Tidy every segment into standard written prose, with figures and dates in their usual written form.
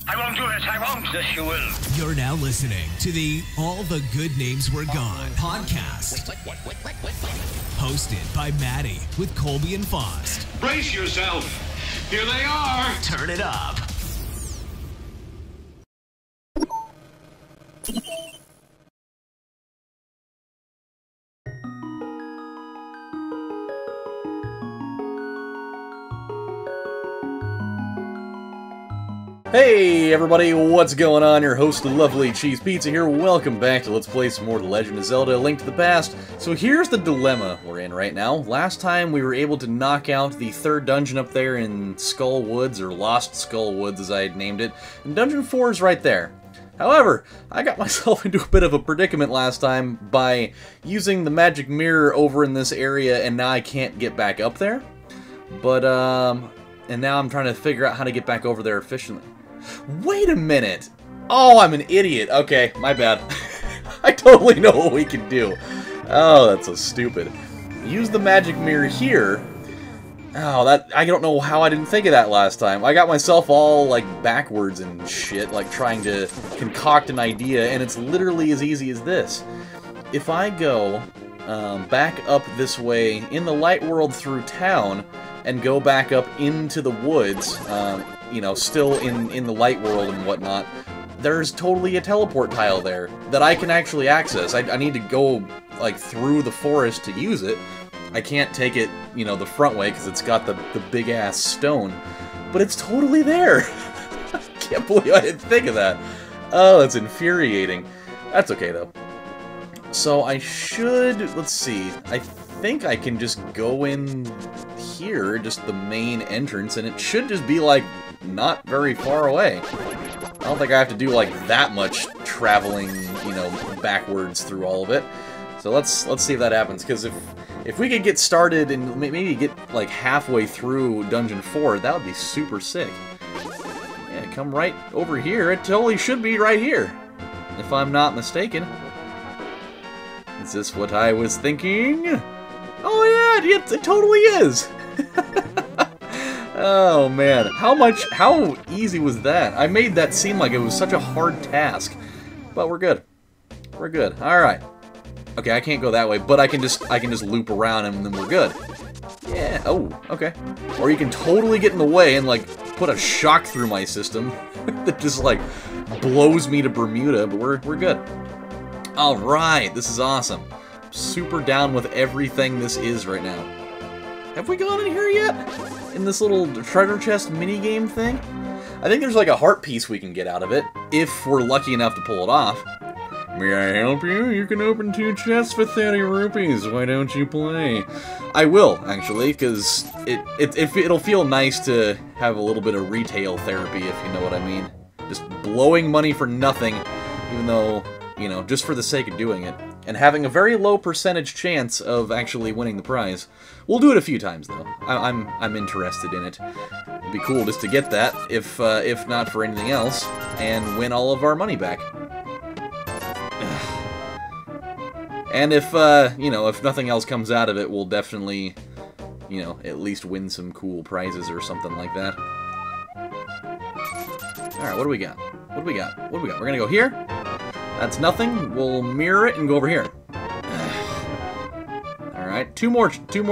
I won't do it, I won't. Yes, you will. You're now listening to the All the Good Names Were Gone podcast. What? Hosted by Maddie with Colby and Fost. Brace yourself. Here they are. Turn it up. Hey everybody, what's going on? Your host, LovelyCheesePizza here. Welcome back to Let's Play some more The Legend of Zelda, A Link to the Past. So here's the dilemma we're in right now. Last time we were able to knock out the third dungeon up there in Skull Woods, or Lost Skull Woods as I had named it, and Dungeon 4 is right there. However, I got myself into a bit of a predicament last time by using the magic mirror over in this area, and now I can't get back up there. But, and now I'm trying to figure out how to get back over there efficiently. Wait a minute! Oh, I'm an idiot. Okay, my bad. I totally know what we can do. Oh, that's so stupid. Use the magic mirror here. Oh, I don't know how I didn't think of that last time. I got myself all, like, backwards and shit, like trying to concoct an idea, and it's literally as easy as this. If I go back up this way in the light world through town, and go back up into the woods, you know, still in the light world and whatnot, there's totally a teleport tile there that I can actually access. I need to go, like, through the forest to use it. I can't take it, you know, the front way because it's got the big-ass stone. But it's totally there! I can't believe I didn't think of that. Oh, that's infuriating. That's okay, though. So I should... let's see. I think I can just go in here, just the main entrance, and it should just be, like, not very far away. I don't think I have to do, like, that much traveling, you know, backwards through all of it. So let's see if that happens, because if we could get started and maybe get, like, halfway through Dungeon 4, that would be super sick. Yeah, come right over here. It totally should be right here, if I'm not mistaken. Is this what I was thinking? Oh yeah, it totally is! Oh man, how easy was that? I made that seem like it was such a hard task. But we're good. We're good. Alright. Okay, I can't go that way, but I can just loop around and then we're good. Yeah, oh, okay. Or you can totally get in the way and, like, put a shock through my system that just, like, blows me to Bermuda, but we're good. Alright, this is awesome. Super down with everything this is right now. Have we gone in here yet? In this little treasure chest minigame thing? I think there's like a heart piece we can get out of it, if we're lucky enough to pull it off. May I help you? You can open 2 chests for 30 rupees. Why don't you play? I will, actually, because it'll feel nice to have a little bit of retail therapy, if you know what I mean. Just blowing money for nothing, even though, you know, just for the sake of doing it. And having a very low percentage chance of actually winning the prize. We'll do it a few times, though. I'm interested in it. It'd be cool just to get that, if not for anything else, and win all of our money back. And if, you know, if nothing else comes out of it, we'll definitely, you know, at least win some cool prizes or something like that. Alright, what do we got? What do we got? What do we got? We're gonna go here. That's nothing. We'll mirror it and go over here. Alright, two more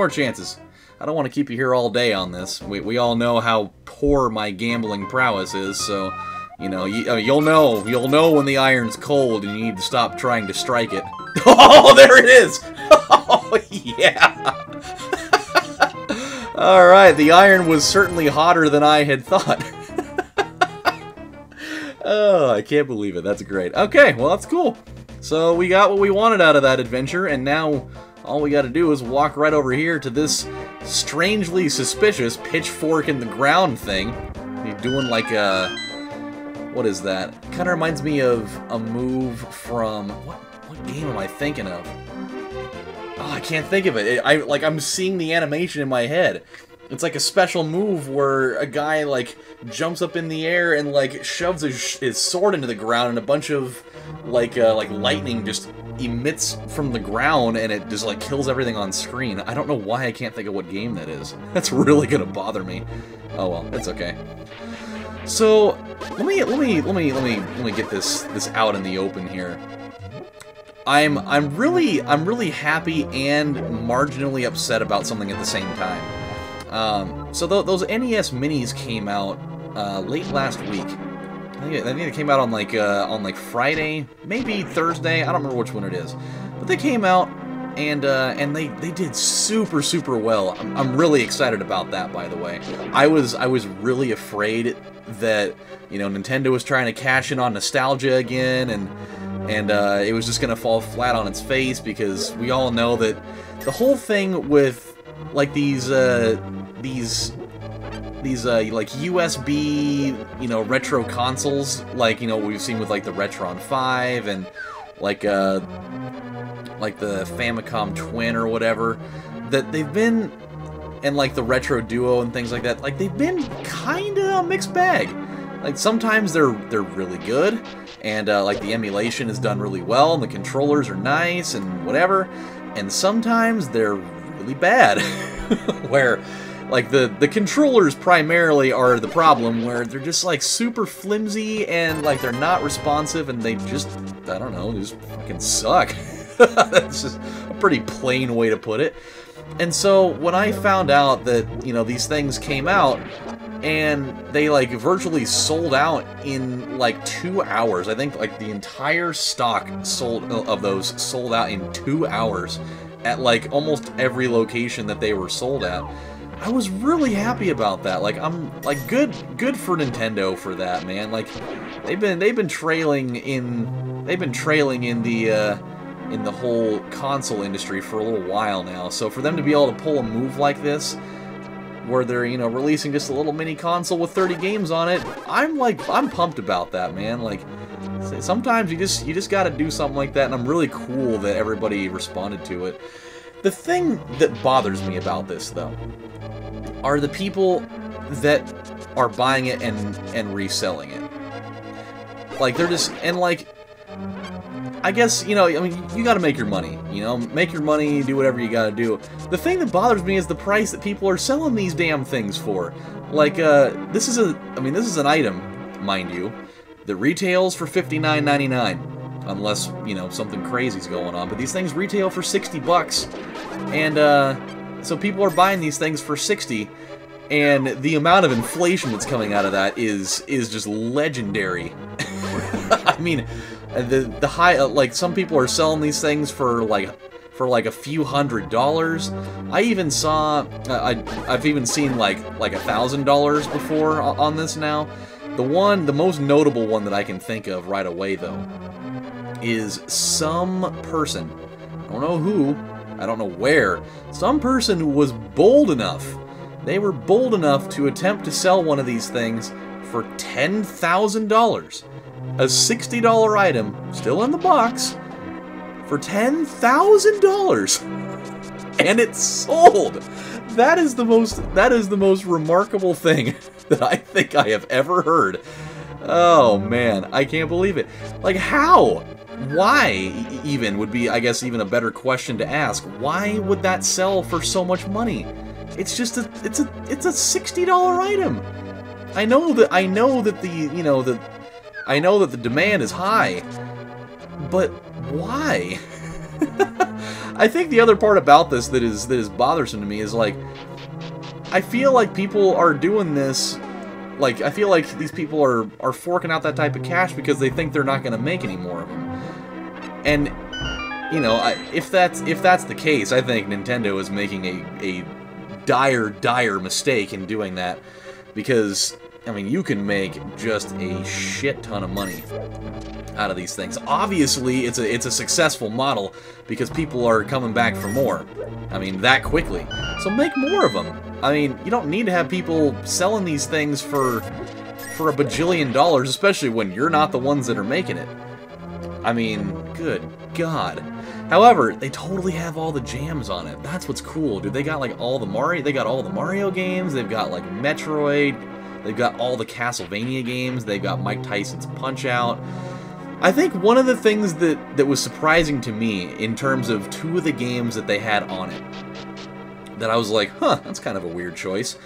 chances. I don't want to keep you here all day on this. We all know how poor my gambling prowess is, so, you know, you'll know when the iron's cold and you need to stop trying to strike it. Oh, there it is! Oh, yeah! Alright, the iron was certainly hotter than I had thought. Oh, I can't believe it. That's great. Okay, well, that's cool. So we got what we wanted out of that adventure, and now all we gotta do is walk right over here to this strangely suspicious pitchfork in the ground thing. He's doing like a... what is that? Kinda reminds me of a move from... What game am I thinking of? Oh, I can't think of it. I'm seeing the animation in my head. It's like a special move where a guy, like, jumps up in the air and, like, shoves his sword into the ground, and a bunch of, like lightning just emits from the ground, and it just, like, kills everything on screen. I don't know why I can't think of what game that is. That's really gonna bother me. Oh well, it's okay. So let me get this out in the open here. I'm really happy and marginally upset about something at the same time. So those NES Minis came out late last week. I think it came out on like Friday, maybe Thursday. I don't remember which one it is, but they came out and they did super well. I'm really excited about that. By the way, I was really afraid that Nintendo was trying to cash in on nostalgia again and it was just gonna fall flat on its face, because we all know that the whole thing with like these like USB retro consoles, like what we've seen with like the Retron 5 and like the Famicom Twin or whatever, that they've been, and like the Retro Duo and things like that, like they've been kinda a mixed bag. Like sometimes they're really good, and like the emulation is done really well, and the controllers are nice and whatever, and sometimes they're really bad, where like the controllers primarily are the problem, where they're just like super flimsy and like they're not responsive, and they just, I don't know, just fucking suck. That's just a pretty plain way to put it. And so when I found out that these things came out and they like virtually sold out in like 2 hours, I think like the entire stock of those sold out in 2 hours at like almost every location that they were sold at, I was really happy about that. Like, I'm like good for Nintendo for that, man. Like they've been trailing in the whole console industry for a little while now. So for them to be able to pull a move like this, where they're releasing just a little mini console with 30 games on it, I'm pumped about that, man. Like sometimes you just got to do something like that, and I'm really cool that everybody responded to it. The thing that bothers me about this, though, are the people that are buying it and reselling it. Like they're just, and like, I guess, I mean, you gotta make your money, make your money, do whatever you gotta do. The thing that bothers me is the price that people are selling these damn things for. Like, this is an item, mind you, that retails for $59.99, unless, something crazy's going on, but these things retail for 60 bucks, and, so people are buying these things for 60, and the amount of inflation that's coming out of that is just legendary. I mean, the high, like, some people are selling these things for like a few $100s. I even saw, I've even seen like $1,000 before on this now. The most notable one that I can think of right away, though, is some person, I don't know who, I don't know where, some person was bold enough, they were bold enough to attempt to sell one of these things for $10,000. A $60 item, still in the box, for $10,000, and it sold. That is the most remarkable thing that I think I have ever heard. Oh man, I can't believe it. Like, how? Why even would be, I guess, even a better question to ask. Why would that sell for so much money? It's just it's a $60 item. I know that the demand is high, but why? I think the other part about this that is bothersome to me is, like, I feel like people are doing this, like, I feel like these people are forking out that type of cash because they think they're not going to make any more of them. And, if that's the case, I think Nintendo is making a dire mistake in doing that, because, I mean, you can make just a shit ton of money out of these things. Obviously, it's a successful model because people are coming back for more. I mean, that quickly. So make more of them. I mean, you don't need to have people selling these things for a bajillion dollars, especially when you're not the ones that are making it. I mean, good God. However, they totally have all the jams on it. That's what's cool, dude. They got like all the Mario games. They've got like Metroid. They've got all the Castlevania games. They've got Mike Tyson's Punch-Out. I think one of the things that was surprising to me in terms of two of the games that they had on it, that I was like, huh, that's kind of a weird choice,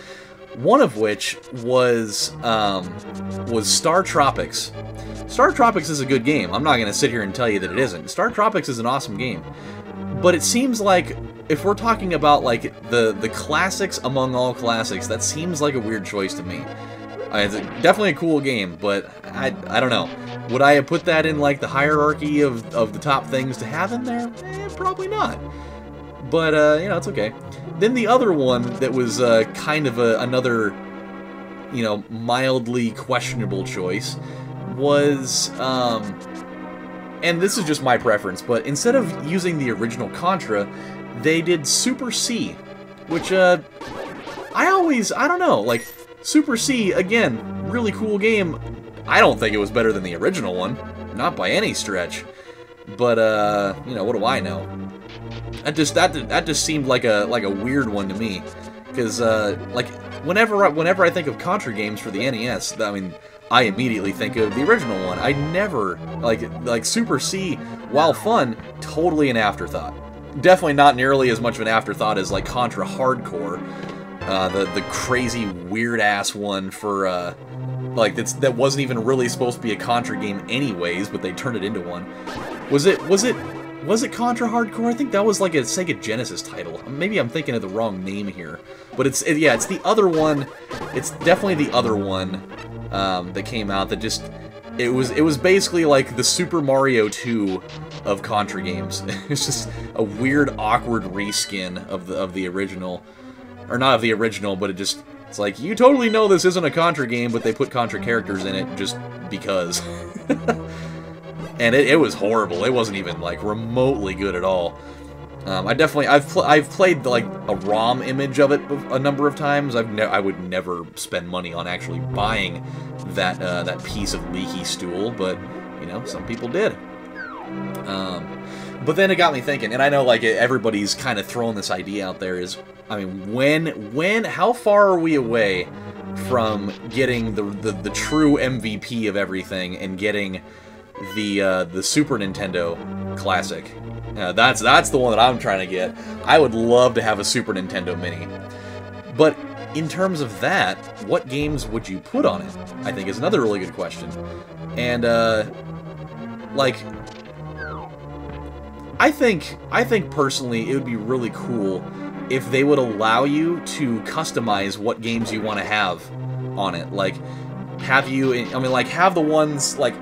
One of which was Startropics. Startropics is a good game. I'm not going to sit here and tell you that it isn't. Startropics is an awesome game. But it seems like, if we're talking about, like, the classics among all classics, that seems like a weird choice to me. It's definitely a cool game, but I don't know. Would I have put that in, like, the hierarchy of the top things to have in there? Probably not. But, you know, it's okay. Then the other one that was kind of another, you know, mildly questionable choice was, and this is just my preference, but instead of using the original Contra, they did Super C, which, I don't know, like, Super C, again, really cool game. I don't think it was better than the original one, not by any stretch, but, you know, what do I know? That just seemed like a weird one to me, because like whenever I think of Contra games for the NES, I mean, I immediately think of the original one. I never like Super C, while fun, totally an afterthought. Definitely not nearly as much of an afterthought as like Contra Hardcore, the crazy weird ass one for like that wasn't even really supposed to be a Contra game anyways, but they turned it into one. Was it Contra Hardcore? I think that was like a Sega Genesis title. Maybe I'm thinking of the wrong name here. But it's the other one. It's definitely the other one that came out that just... It was basically like the Super Mario 2 of Contra games. It's just a weird, awkward reskin of the original. Or not of the original, but it's like, you totally know this isn't a Contra game, but they put Contra characters in it just because. And it was horrible. It wasn't even, like, remotely good at all. I've played, like, a ROM image of it a number of times. I would never spend money on actually buying that piece of leaky stool, but, you know, some people did. But then it got me thinking, and I know, like, everybody's kind of throwing this idea out there is, I mean, how far are we away from getting the true MVP of everything and getting the Super Nintendo Classic? That's the one that I'm trying to get. I would love to have a Super Nintendo Mini. But in terms of that, what games would you put on it? I think is another really good question. And like, I think personally it would be really cool if they would allow you to customize what games you want to have on it. Like, have the ones, like,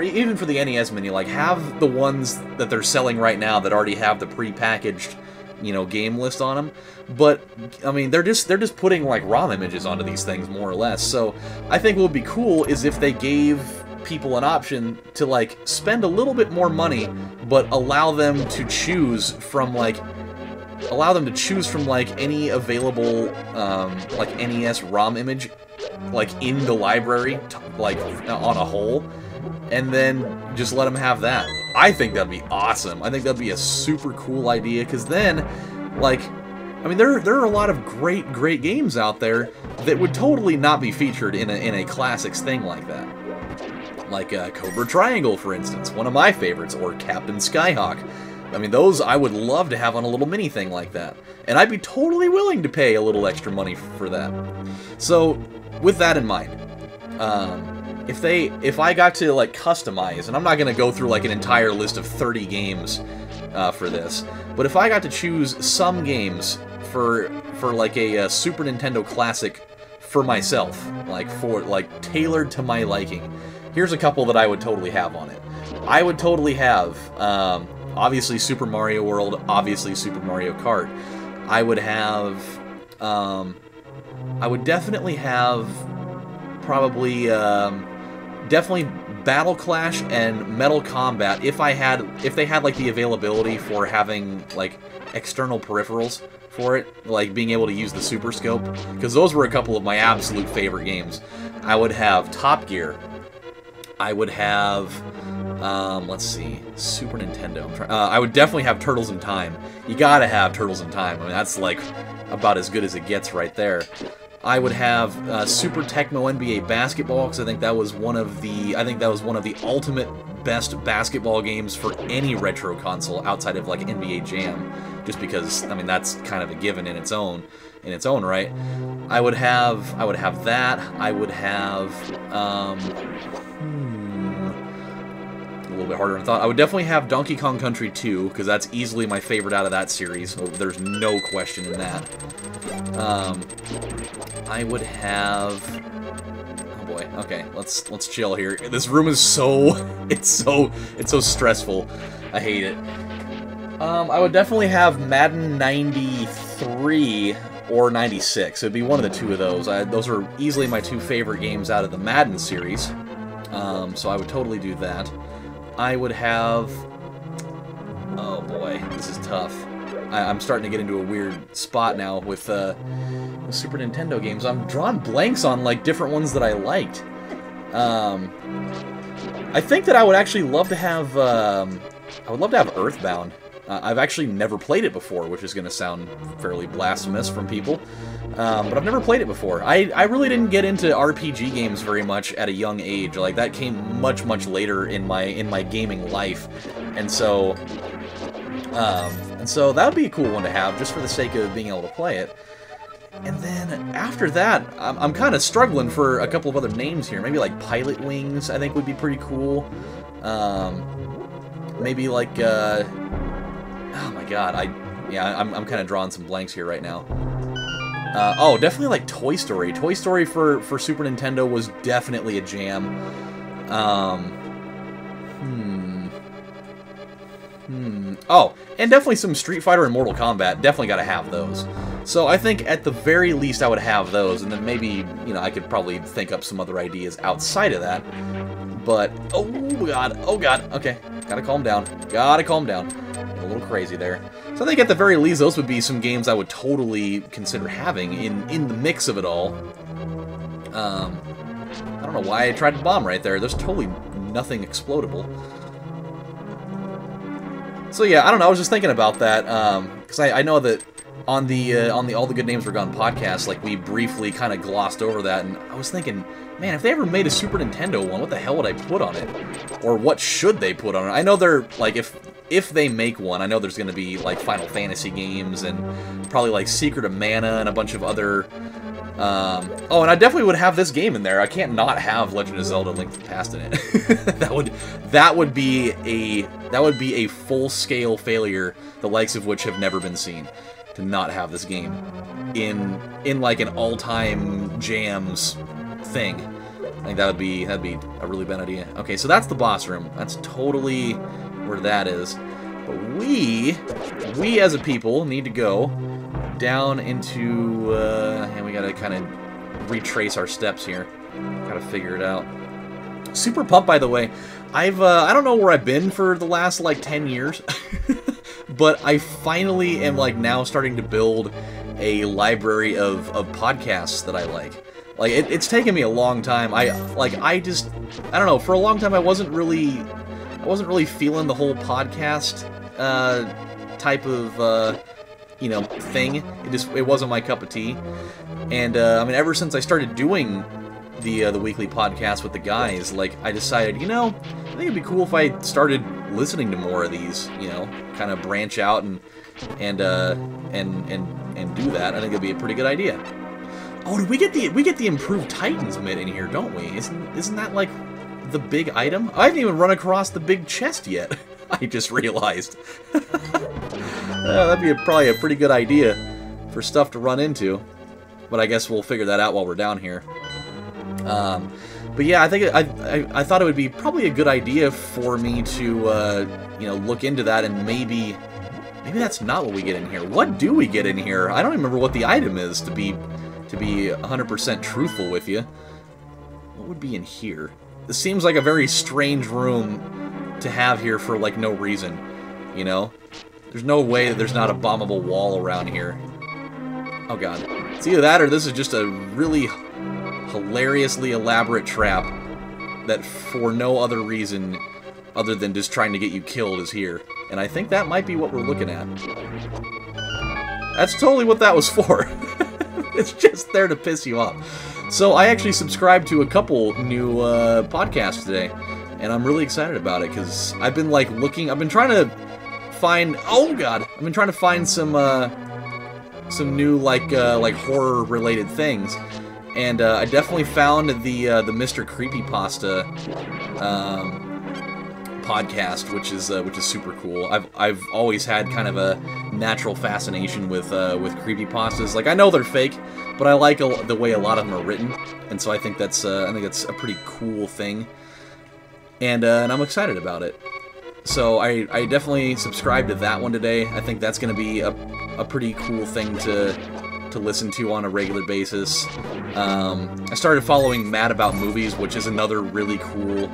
even for the NES Mini, like, have the ones that they're selling right now that already have the pre-packaged, you know, game list on them. But, I mean, they're just putting, like, ROM images onto these things, more or less. So, I think what would be cool is if they gave people an option to, like, spend a little bit more money, but allow them to choose from, like, any available, like, NES ROM image, like, in the library, like, on a whole, and then just let them have that. I think that'd be awesome. I think that'd be a super cool idea, because then, like, I mean, there are a lot of great games out there that would totally not be featured in a Classics thing like that. Like Cobra Triangle, for instance, one of my favorites, or Captain Skyhawk. I mean, those I would love to have on a little mini thing like that. And I'd be totally willing to pay a little extra money for that. So, with that in mind, if I got to, like, customize, and I'm not going to go through, like, an entire list of 30 games for this, but if I got to choose some games for like, a Super Nintendo Classic for myself, like, tailored to my liking, here's a couple that I would totally have on it. I would totally have, obviously Super Mario World, obviously Super Mario Kart. I would have, I would definitely have, probably, definitely Battle Clash and Metal Combat if they had, like, the availability for having, like, external peripherals for it, like being able to use the Super Scope, because those were a couple of my absolute favorite games. I would have Top Gear. I would have, let's see, Super Nintendo. I would definitely have Turtles in Time. You gotta have Turtles in Time. I mean, that's, like, about as good as it gets right there. I would have Super Tecmo NBA Basketball, because I think that was one of the ultimate best basketball games for any retro console outside of, like, NBA Jam. just because, I mean, that's kind of a given in its own right. I would have that. I would have a little bit harder than I thought. I would definitely have Donkey Kong Country 2, because that's easily my favorite out of that series. So there's no question in that. I would have... Oh boy. Okay, let's chill here. This room is so it's so stressful. I hate it. I would definitely have Madden 93 or 96. It'd be one of the two of those. Those are easily my two favorite games out of the Madden series. So I would totally do that. I would have... Oh boy, this is tough. I'm starting to get into a weird spot now with Super Nintendo games. I'm drawing blanks on like different ones that I liked. I think that I would actually love to have... I would love to have Earthbound. I've actually never played it before, which is going to sound fairly blasphemous from people. But I've never played it before. I really didn't get into RPG games very much at a young age. Like, that came much, much later in my gaming life. And so that would be a cool one to have, just for the sake of being able to play it. And then, after that, I'm kind of struggling for a couple of other names here. Maybe, like, Pilot Wings, I think, would be pretty cool. Maybe, like, oh my god, I'm kind of drawing some blanks here right now. Oh, definitely like Toy Story. Toy Story for Super Nintendo was definitely a jam. Oh, and definitely some Street Fighter and Mortal Kombat. Definitely got to have those. So I think at the very least I would have those, and then maybe, you know, I could probably think up some other ideas outside of that. But, oh god, okay, gotta calm down. A little crazy there. So I think at the very least, those would be some games I would totally consider having in the mix of it all. I don't know why I tried to bomb right there. There's totally nothing explodable. So yeah, I don't know. I was just thinking about that because I know that on the All the Good Names Were Gone podcast, like, we briefly kind of glossed over that, and I was thinking, man, if they ever made a Super Nintendo one, what the hell would I put on it? Or what should they put on it? I know they're, like, if they make one, I know there's going to be, like, Final Fantasy games, and probably, like, Secret of Mana, and a bunch of other... oh, and I definitely would have this game in there. I can't not have Legend of Zelda: Link to the Past in it. that would be a full-scale failure, the likes of which have never been seen, to not have this game in like an all-time jams thing. I think that'd be a really bad idea. Okay, so that's the boss room. That's totally where that is. But we as a people need to go down into and we gotta kind of retrace our steps here. Gotta figure it out. Super pumped, by the way. I don't know where I've been for the last like 10 years, but I finally am like now starting to build a library of podcasts that I like. Like, it's taken me a long time. I don't know, for a long time I wasn't really feeling the whole podcast type of you know, thing. It wasn't my cup of tea. And I mean, ever since I started doing the weekly podcast with the guys, like, I decided, you know, I think it'd be cool if I started listening to more of these, you know, kind of branch out and do that. I think it'd be a pretty good idea. Oh, we get the improved Titans mitt in here, don't we? Isn't that like the big item? I haven't even run across the big chest yet. I just realized. That'd be probably a pretty good idea for stuff to run into. But I guess we'll figure that out while we're down here. But yeah, I think I thought it would be probably a good idea for me to you know, look into that, and maybe that's not what we get in here. What do we get in here? I don't remember what the item is, to be 100% truthful with you. What would be in here? This seems like a very strange room to have here for like no reason, you know? There's no way that there's not a bombable wall around here. Oh god. It's either that or this is just a really hilariously elaborate trap that for no other reason other than just trying to get you killed is here. And I think that might be what we're looking at. That's totally what that was for. It's just there to piss you off. So I actually subscribed to a couple new podcasts today, and I'm really excited about it because I've been like I've been trying to find. Oh God, I've been trying to find some new like horror related things, and I definitely found the Mr. Creepypasta podcast, which is super cool. I've always had kind of a natural fascination with creepypastas. Like, I know they're fake, but I like the way a lot of them are written, and so I think that's a pretty cool thing, and I'm excited about it. So I definitely subscribed to that one today. I think that's going to be a pretty cool thing to listen to on a regular basis. I started following Mad About Movies, which is another really cool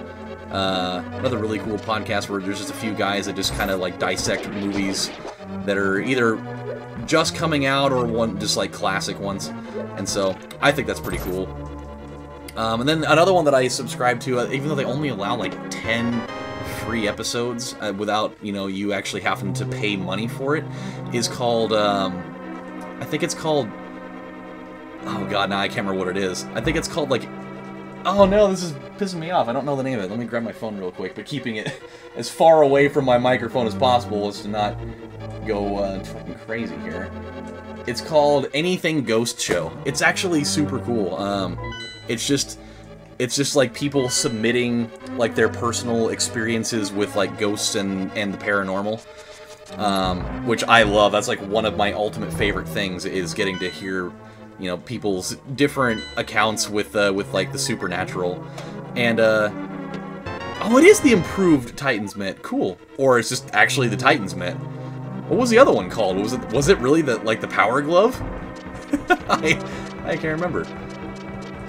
podcast where there's just a few guys that just kind of like dissect movies that are either just coming out or just like classic ones, and so I think that's pretty cool. And then another one that I subscribe to, even though they only allow like 10 free episodes without, you actually having to pay money for it, is called, I think it's called, oh god, now I can't remember what it is. I think it's called, like, oh no, this is pissing me off. I don't know the name of it. Let me grab my phone real quick, but keeping it as far away from my microphone as possible as to not go fucking crazy here. It's called Anything Ghost Show. It's actually super cool. It's just like people submitting like their personal experiences with like ghosts and the paranormal, which I love. That's like one of my ultimate favorite things, is getting to hear, people's different accounts with like the supernatural. And oh, it is the improved Titan's Mitt. Cool. Or it's just actually the Titan's Mitt. What was the other one called? Was it really the Power Glove? I can't remember.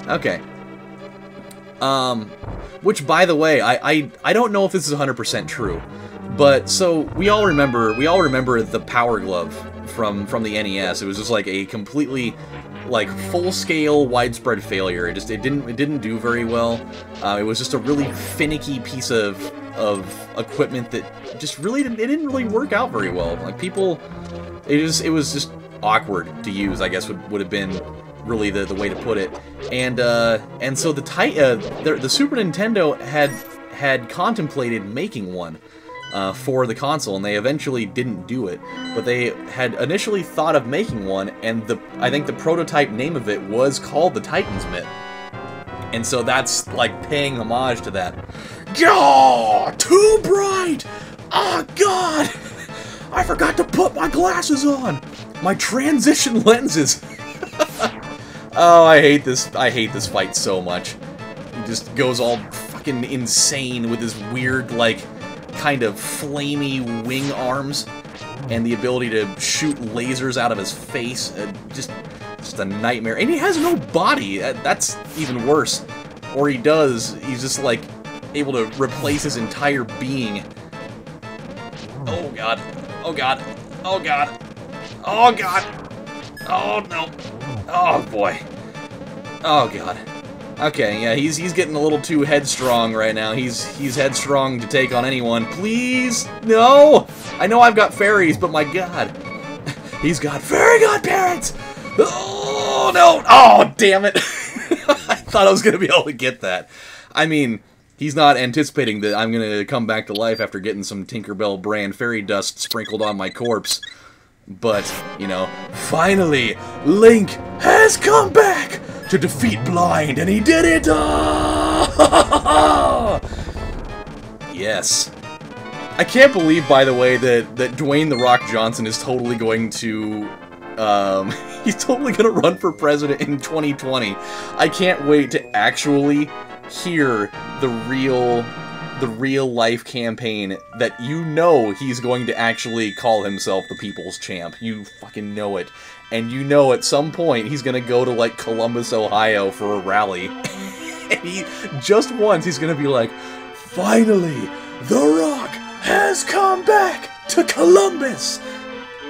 Okay. Which, by the way, I don't know if this is 100% true, but so we all remember the Power Glove from the NES. It was just like a completely like full-scale widespread failure. It didn't do very well. It was just a really finicky piece of equipment that just really didn't really work out very well. Like, people, it was just awkward to use, I guess would have been really the way to put it. And so the Super Nintendo had contemplated making one for the console, and they eventually didn't do it. But they had initially thought of making one, and I think the prototype name of it was called the Titan's Mitt. And so that's like paying homage to that. Gah! Too bright! Oh god! I forgot to put my glasses on! My transition lenses! Oh, I hate this fight so much. He just goes all fucking insane with his weird, like, kind of flamey wing arms, and the ability to shoot lasers out of his face. Just a nightmare. And he has no body. That's even worse. Or he does. He's just, like, able to replace his entire being. Oh god. Oh god. Oh god. Oh god. Oh no. Oh boy. Oh god. Okay, yeah, he's getting a little too headstrong right now. He's headstrong to take on anyone. Please, no! I know I've got fairies, but my god, he's got fairy godparents. Oh no! Oh damn it! I thought I was gonna be able to get that. I mean, he's not anticipating that I'm gonna come back to life after getting some Tinkerbell brand fairy dust sprinkled on my corpse. But, finally, Link has come back to defeat Blind, and he did it! Yes. I can't believe, by the way, that Dwayne "The Rock" Johnson is totally going to, he's totally gonna run for president in 2020. I can't wait to actually hear the real life campaign that he's going to actually call himself the People's Champ. You fucking know it. And at some point he's gonna go to, like, Columbus, Ohio for a rally. And just once he's gonna be like, finally, The Rock has come back to Columbus!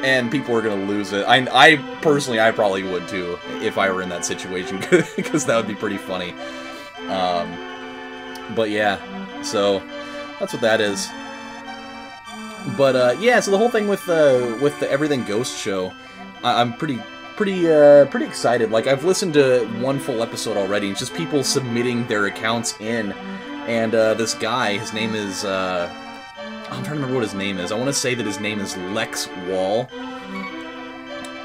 And people are gonna lose it. I personally, I probably would too, if I were in that situation, because that would be pretty funny. But yeah. So, that's what that is. But, yeah, so the whole thing with the Everything Ghost show, I'm pretty excited. Like, I've listened to one full episode already, and it's just people submitting their accounts in, and, this guy, his name is, I'm trying to remember what his name is. I want to say that his name is Lex Wall.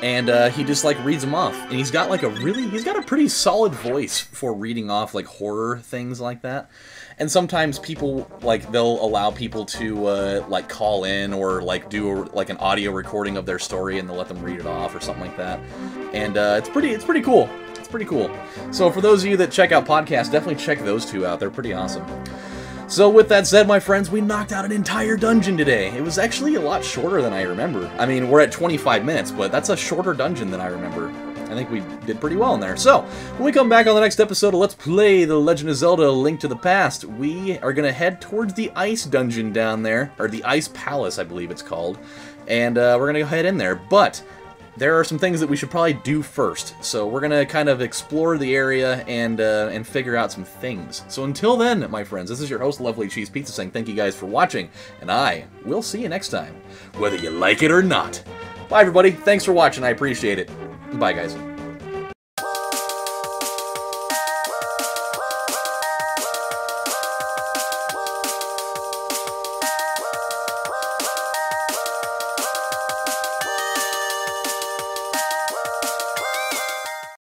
And he just, like, reads them off. And he's got, like, he's got a pretty solid voice for reading off, like, horror things like that. And sometimes people, like, they'll allow people to, like, call in or, like, do, like, an audio recording of their story and they'll let them read it off or something like that. And it's pretty cool. It's pretty cool. So for those of you that check out podcasts, definitely check those two out. They're pretty awesome. So with that said, my friends, we knocked out an entire dungeon today. It was actually a lot shorter than I remember. I mean, we're at 25 minutes, but that's a shorter dungeon than I remember. I think we did pretty well in there. So, when we come back on the next episode of Let's Play The Legend of Zelda: A Link to the Past, we are going to head towards the ice dungeon down there, or the ice palace, I believe it's called. And we're going to go head in there, but there are some things that we should probably do first. So we're going to kind of explore the area and figure out some things. So until then, my friends, this is your host, LovelyCheesePizza, saying thank you guys for watching, and I will see you next time, whether you like it or not. Bye, everybody. Thanks for watching. I appreciate it. Bye, guys.